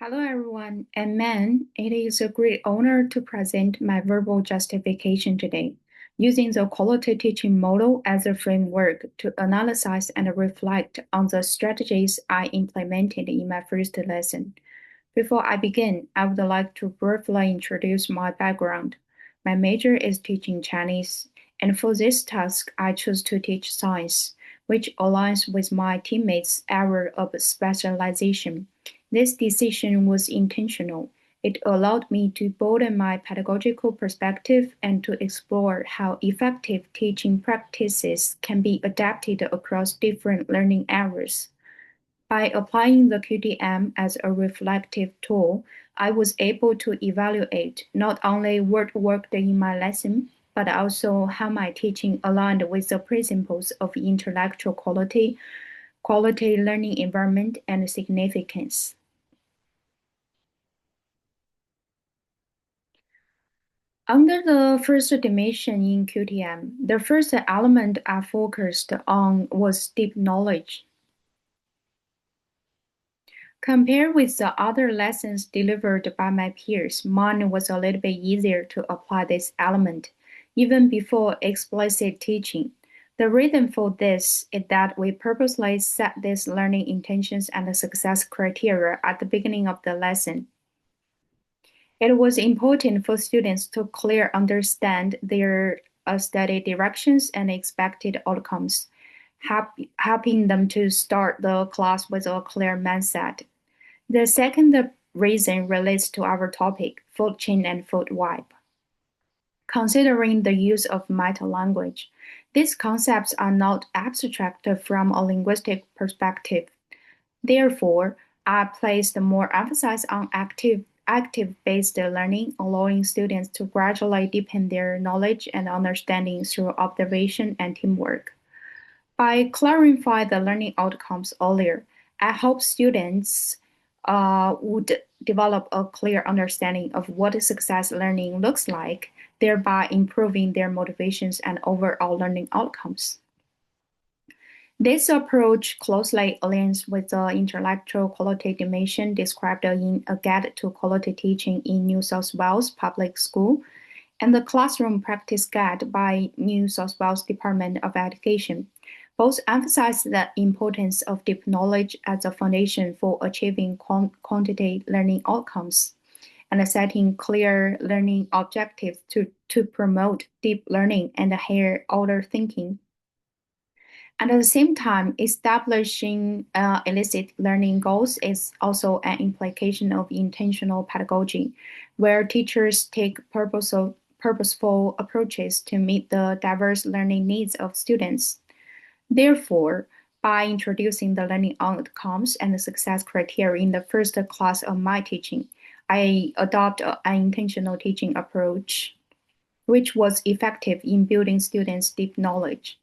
Hello, everyone. And man, it is a great honor to present my verbal justification today, using the quality teaching model as a framework to analyze and reflect on the strategies I implemented in my first lesson. Before I begin, I would like to briefly introduce my background. My major is teaching Chinese, and for this task, I chose to teach science, which aligns with my teammates' area of specialization. This decision was intentional. It allowed me to broaden my pedagogical perspective and to explore how effective teaching practices can be adapted across different learning areas. By applying the QTM as a reflective tool, I was able to evaluate not only what worked in my lesson, but also how my teaching aligned with the principles of intellectual quality, quality learning environment, and significance. Under the first dimension in QTM, the first element I focused on was deep knowledge. Compared with the other lessons delivered by my peers, mine was a little bit easier to apply this element, even before explicit teaching. The reason for this is that we purposely set these learning intentions and success criteria at the beginning of the lesson. It was important for students to clearly understand their study directions and expected outcomes, helping them to start the class with a clear mindset. The second reason relates to our topic, food chain and food web. Considering the use of meta-language, these concepts are not abstract from a linguistic perspective. Therefore, I placed more emphasis on active-based learning, allowing students to gradually deepen their knowledge and understanding through observation and teamwork. By clarifying the learning outcomes earlier, I hope students would develop a clear understanding of what success learning looks like, thereby improving their motivations and overall learning outcomes. This approach closely aligns with the intellectual quality dimension described in A Guide to Quality Teaching in New South Wales Public School and the Classroom Practice Guide by New South Wales Department of Education. Both emphasize the importance of deep knowledge as a foundation for achieving quantity learning outcomes and setting clear learning objectives to promote deep learning and higher order thinking. And at the same time, establishing illicit learning goals is also an implication of intentional pedagogy, where teachers take purposeful approaches to meet the diverse learning needs of students. Therefore, by introducing the learning outcomes and the success criteria in the first class of my teaching, I adopt an intentional teaching approach, which was effective in building students' deep knowledge.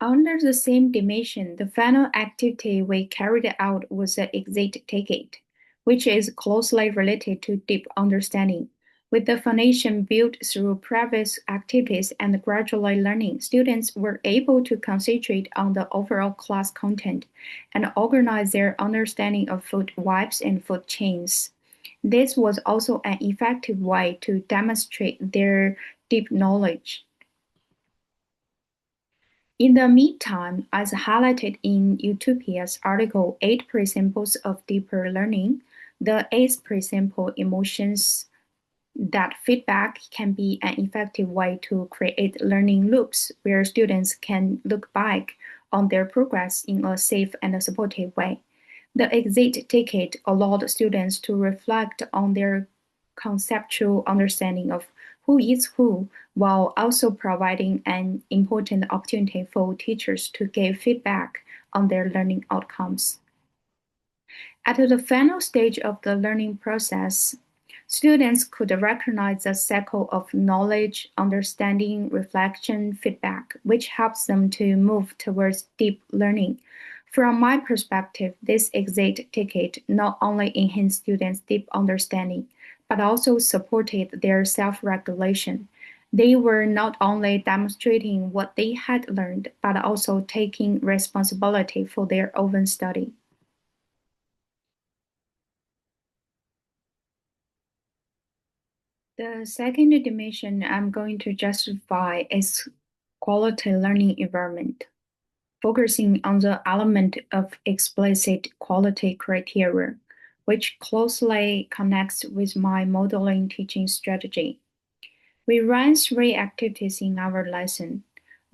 Under the same dimension, the final activity we carried out was the exit ticket, which is closely related to deep understanding. With the foundation built through previous activities and gradually learning, students were able to concentrate on the overall class content and organize their understanding of food webs and food chains. This was also an effective way to demonstrate their deep knowledge. In the meantime, as highlighted in Utopia's article, Eight Principles of Deeper Learning, the eighth principle, emotions, that feedback can be an effective way to create learning loops where students can look back on their progress in a safe and supportive way. The exit ticket allowed students to reflect on their conceptual understanding of who is who, while also providing an important opportunity for teachers to give feedback on their learning outcomes. At the final stage of the learning process, students could recognize the cycle of knowledge, understanding, reflection, feedback, which helps them to move towards deep learning. From my perspective, this exit ticket not only enhanced students' deep understanding, but also supported their self-regulation. They were not only demonstrating what they had learned, but also taking responsibility for their own study. The second dimension I'm going to justify is quality learning environment, focusing on the element of explicit quality criteria, which closely connects with my modeling teaching strategy. We ran three activities in our lesson.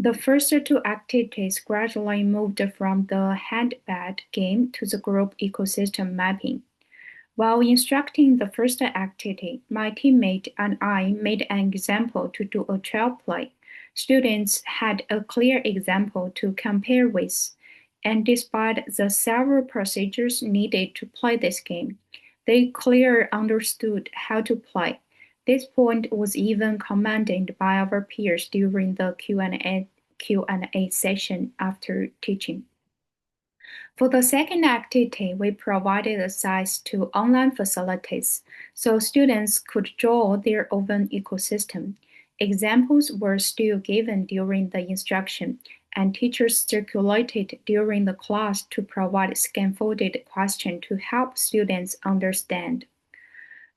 The first two activities gradually moved from the handbag game to the group ecosystem mapping. While instructing the first activity, my teammate and I made an example to do a trial play. Students had a clear example to compare with, and despite the several procedures needed to play this game, they clearly understood how to play. This point was even commended by our peers during the Q&A session after teaching. For the second activity, we provided access to online facilities so students could draw their own ecosystem. Examples were still given during the instruction, and teachers circulated during the class to provide scaffolded questions to help students understand.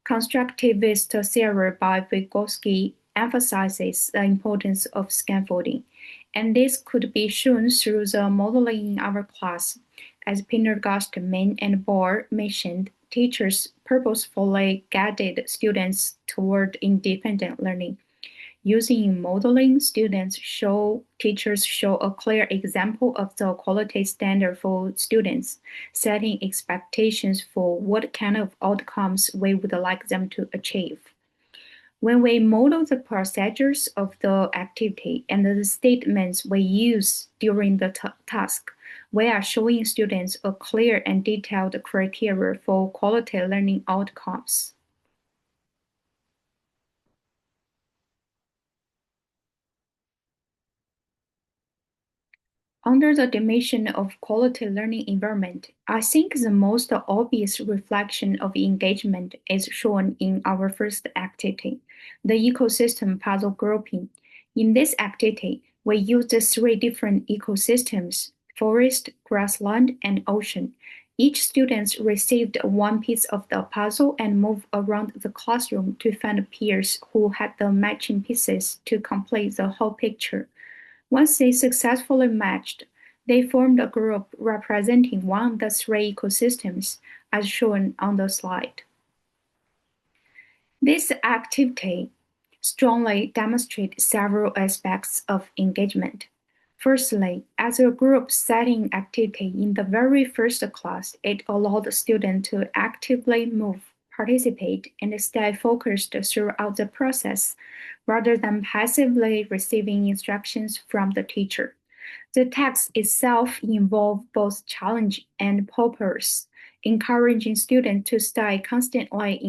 Constructivist theory by Vygotsky emphasizes the importance of scaffolding, and this could be shown through the modeling in our class. As Pendergast, Min, and Bohr mentioned, teachers purposefully guided students toward independent learning. Using modeling, teachers show a clear example of the quality standard for students, setting expectations for what kind of outcomes we would like them to achieve. When we model the procedures of the activity and the statements we use during the task, we are showing students a clear and detailed criteria for quality learning outcomes. Under the dimension of quality learning environment, I think the most obvious reflection of engagement is shown in our first activity, the ecosystem puzzle grouping. In this activity, we used three different ecosystems: forest, grassland, and ocean. Each student received one piece of the puzzle and moved around the classroom to find peers who had the matching pieces to complete the whole picture. Once they successfully matched, they formed a group representing one of the three ecosystems, as shown on the slide. This activity strongly demonstrates several aspects of engagement. Firstly, as a group setting activity in the very first class, it allowed students to actively move, participate, and stay focused throughout the process, rather than passively receiving instructions from the teacher. The text itself involved both challenge and purpose, encouraging students to stay constantly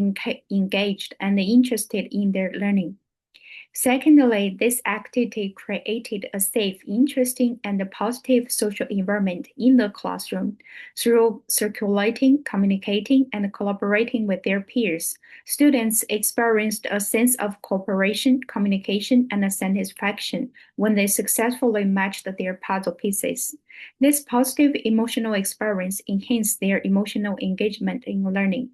engaged and interested in their learning. Secondly, this activity created a safe, interesting, and positive social environment in the classroom. Through circulating, communicating, and collaborating with their peers, students experienced a sense of cooperation, communication, and satisfaction when they successfully matched their puzzle pieces. This positive emotional experience enhanced their emotional engagement in learning.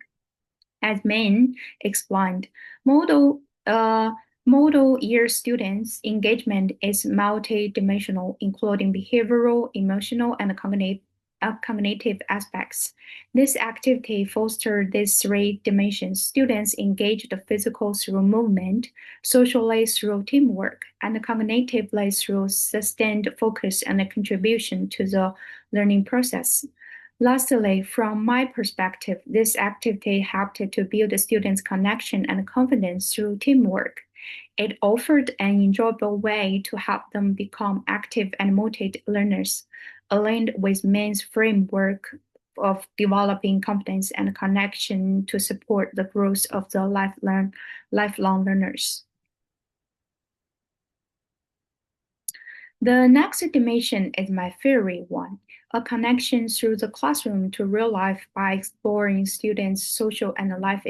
As Min explained, model uh, model year students' engagement is multidimensional, including behavioral, emotional, and cognitive aspects. This activity fosters these three dimensions. Students engage the physical through movement, socially through teamwork, and cognitively through sustained focus and contribution to the learning process. Lastly, from my perspective, this activity helped to build the students' connection and confidence through teamwork. It offered an enjoyable way to help them become active and motivated learners, aligned with Main's framework of developing competence and connection to support the growth of the lifelong learners. The next dimension is my favorite one, a connection through the classroom to real life by exploring students' social and life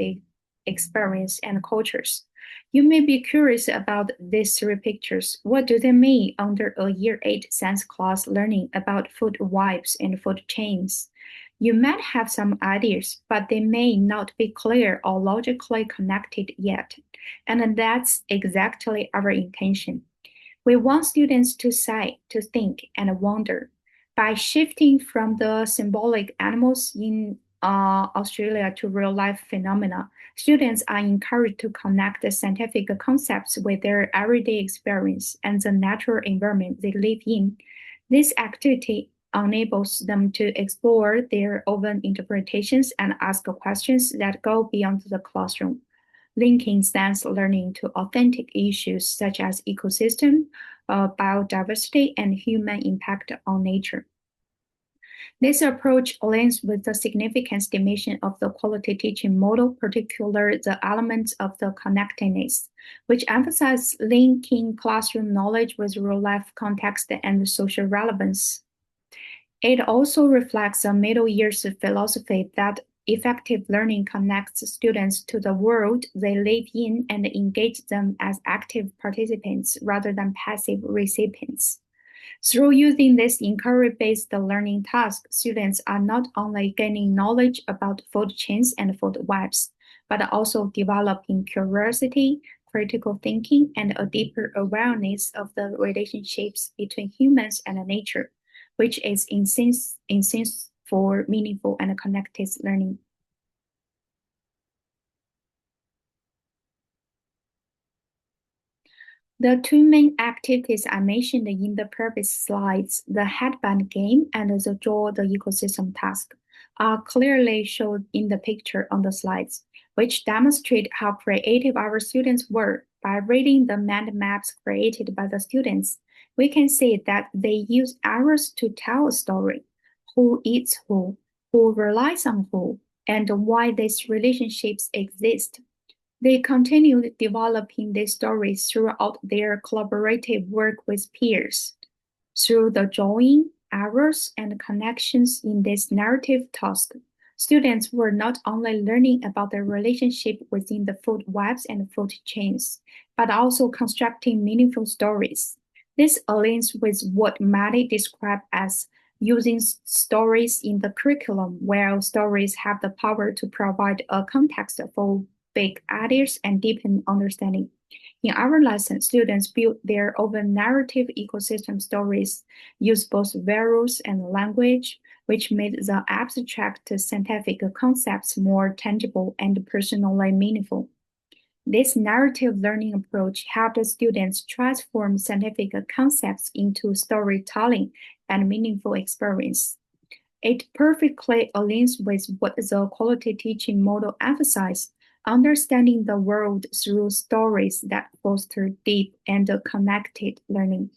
experience, and cultures. You may be curious about these three pictures. What do they mean under a Year 8 science class learning about food webs and food chains? You might have some ideas, but they may not be clear or logically connected yet. And that's exactly our intention. We want students to say, to think, and wonder. By shifting from the symbolic animals in Australia to real life phenomena, students are encouraged to connect the scientific concepts with their everyday experience and the natural environment they live in. This activity enables them to explore their own interpretations and ask questions that go beyond the classroom, linking science learning to authentic issues such as ecosystem, biodiversity, and human impact on nature. This approach aligns with the significance dimension of the quality teaching model, particularly the elements of the connectedness, which emphasize linking classroom knowledge with real-life context and social relevance. It also reflects a middle years philosophy that effective learning connects students to the world they live in and engage them as active participants rather than passive recipients. Through using this inquiry-based learning task, students are not only gaining knowledge about food chains and food webs, but also developing curiosity, critical thinking, and a deeper awareness of the relationships between humans and nature, which is essential for meaningful and connected learning. The two main activities I mentioned in the previous slides, the headband game and the draw the ecosystem task, are clearly shown in the picture on the slides, which demonstrate how creative our students were. By reading the mind maps created by the students, we can see that they use arrows to tell a story, who eats who relies on who, and why these relationships exist. They continued developing these stories throughout their collaborative work with peers. Through the drawing, errors, and connections in this narrative task, students were not only learning about the relationship within the food webs and food chains, but also constructing meaningful stories. This aligns with what Maddie described as using stories in the curriculum, where stories have the power to provide a context for big ideas and deepen understanding. In our lesson, students build their own narrative ecosystem stories, use both visuals and language, which made the abstract scientific concepts more tangible and personally meaningful. This narrative learning approach helped students transform scientific concepts into storytelling and meaningful experience. It perfectly aligns with what the quality teaching model emphasizes, understanding the world through stories that foster deep and connected learning.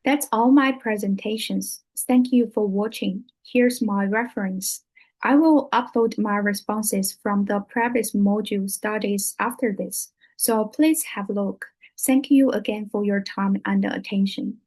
That's all my presentations. Thank you for watching. Here's my reference. I will upload my responses from the previous module studies after this, so please have a look. Thank you again for your time and attention.